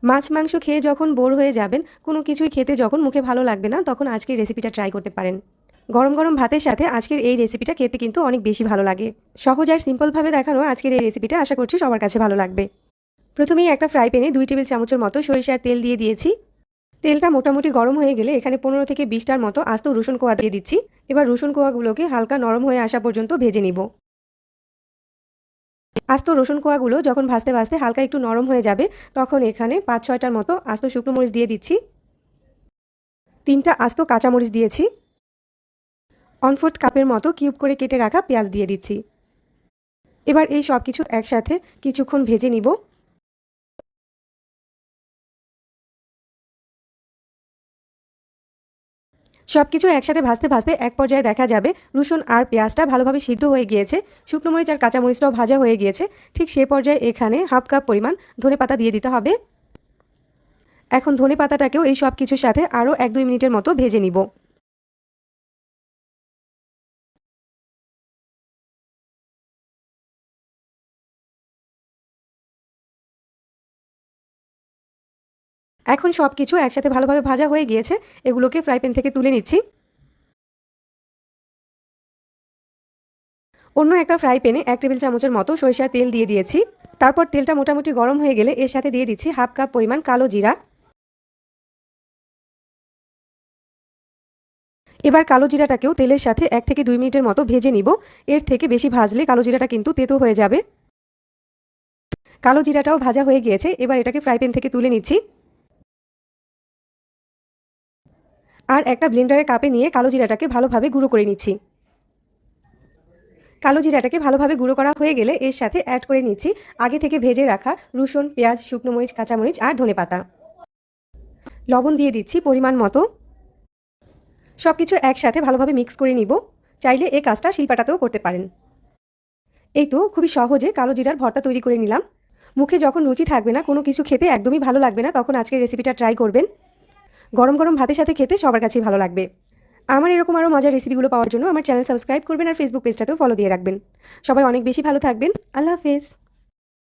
মাছ মাংস খেয়ে যখন বোর হয়ে যাবেন, কোনো কিছুই খেতে যখন মুখে ভালো লাগবে না, তখন আজকের রেসিপিটা ট্রাই করতে পারেন। গরম গরম ভাতের সাথে আজকের এই রেসিপিটা খেতে কিন্তু অনেক বেশি ভালো লাগে। সহজ আর সিম্পলভাবে দেখানো আজকের এই রেসিপিটা আশা করছি সবার কাছে ভালো লাগবে। প্রথমেই একটা ফ্রাই প্যানে 2 টেবিল চামচের মতো সরিষার তেল দিয়ে দিয়েছি। তেলটা মোটামুটি গরম হয়ে গেলে এখানে 15 থেকে 20টার মতো আস্ত রসুন কোয়া দিয়ে দিচ্ছি। এবার রসুন কোয়াগুলোকে হালকা নরম হয়ে আসা পর্যন্ত ভেজে নিব। আস্ত রসুন কোয়াগুলো যখন ভাজতে ভাজতে হালকা একটু নরম হয়ে যাবে, তখন এখানে 5-6টার মতো আস্ত শুকনো মরিচ দিয়ে দিচ্ছি। 3টা আস্ত কাঁচামরিচ দিয়েছি। 1/4 কাপের মতো কিউব করে কেটে রাখা পেঁয়াজ দিয়ে দিচ্ছি। এবার এই সব কিছু একসাথে কিছুক্ষণ ভেজে নিব। সবকিছু একসাথে ভাজতে ভাজতে এক পর্যায়ে দেখা যাবে রসুন আর পেঁয়াজটা ভালোভাবে সিদ্ধ হয়ে গিয়েছে, শুকনো মরিচ আর কাঁচামরিচটাও ভাজা হয়ে গিয়েছে। ঠিক সে পর্যায়ে এখানে হাফ কাপ পরিমাণ ধনেপাতা দিয়ে দিতে হবে। এখন ধনেপাতাটাকেও এই সব কিছুর সাথে আরও 1-2 মিনিটের মতো ভেজে নিব। এখন সব কিছু একসাথে ভালোভাবে ভাজা হয়ে গিয়েছে, এগুলোকে ফ্রাই প্যান থেকে তুলে নিচ্ছি। অন্য একটা ফ্রাই প্যানে 1 টেবিল চামচের মতো সরিষার তেল দিয়ে দিয়েছি। তারপর তেলটা মোটামুটি গরম হয়ে গেলে এর সাথে দিয়ে দিচ্ছি হাফ কাপ পরিমাণ কালো জিরা। এবার কালো জিরাটাকেও তেলের সাথে 1 থেকে 2 মিনিটের মতো ভেজে নিব। এর থেকে বেশি ভাজলে কালো জিরাটা কিন্তু তেতো হয়ে যাবে। কালো জিরাটাও ভাজা হয়ে গিয়েছে, এবার এটাকে ফ্রাই প্যান থেকে তুলে নিচ্ছি। আর একটা ব্লেন্ডারের কাপে নিয়ে কালো জিরাটাকে ভালোভাবে গুঁড়ো করে নিচ্ছি। কালো জিরাটাকে ভালোভাবে গুঁড়ো করা হয়ে গেলে এর সাথে অ্যাড করে নিচ্ছি আগে থেকে ভেজে রাখা রসুন, পেঁয়াজ, শুকনো মরিচ, কাঁচামরিচ আর ধনেপাতা। লবণ দিয়ে দিচ্ছি পরিমাণ মতো। সব কিছু একসাথে ভালোভাবে মিক্স করে নিব। চাইলে এই কাজটা শিলপাটাতেও করতে পারেন। এই তো খুবই সহজে কালো জিরার ভর্তা তৈরি করে নিলাম। মুখে যখন রুচি থাকবে না, কোনো কিছু খেতে একদমই ভালো লাগবে না, তখন আজকের রেসিপিটা ট্রাই করবেন। গরম গরম ভাতের সাথে খেতে সবার কাছেই ভালো লাগবে। আমার এরকম আরও মজার রেসিপিগুলো পাওয়ার জন্য আমার চ্যানেল সাবস্ক্রাইব করবেন আর ফেসবুক পেজটাতেও ফলো দিয়ে রাখবেন। সবাই অনেক বেশি ভালো থাকবেন। আল্লাহ হাফেজ।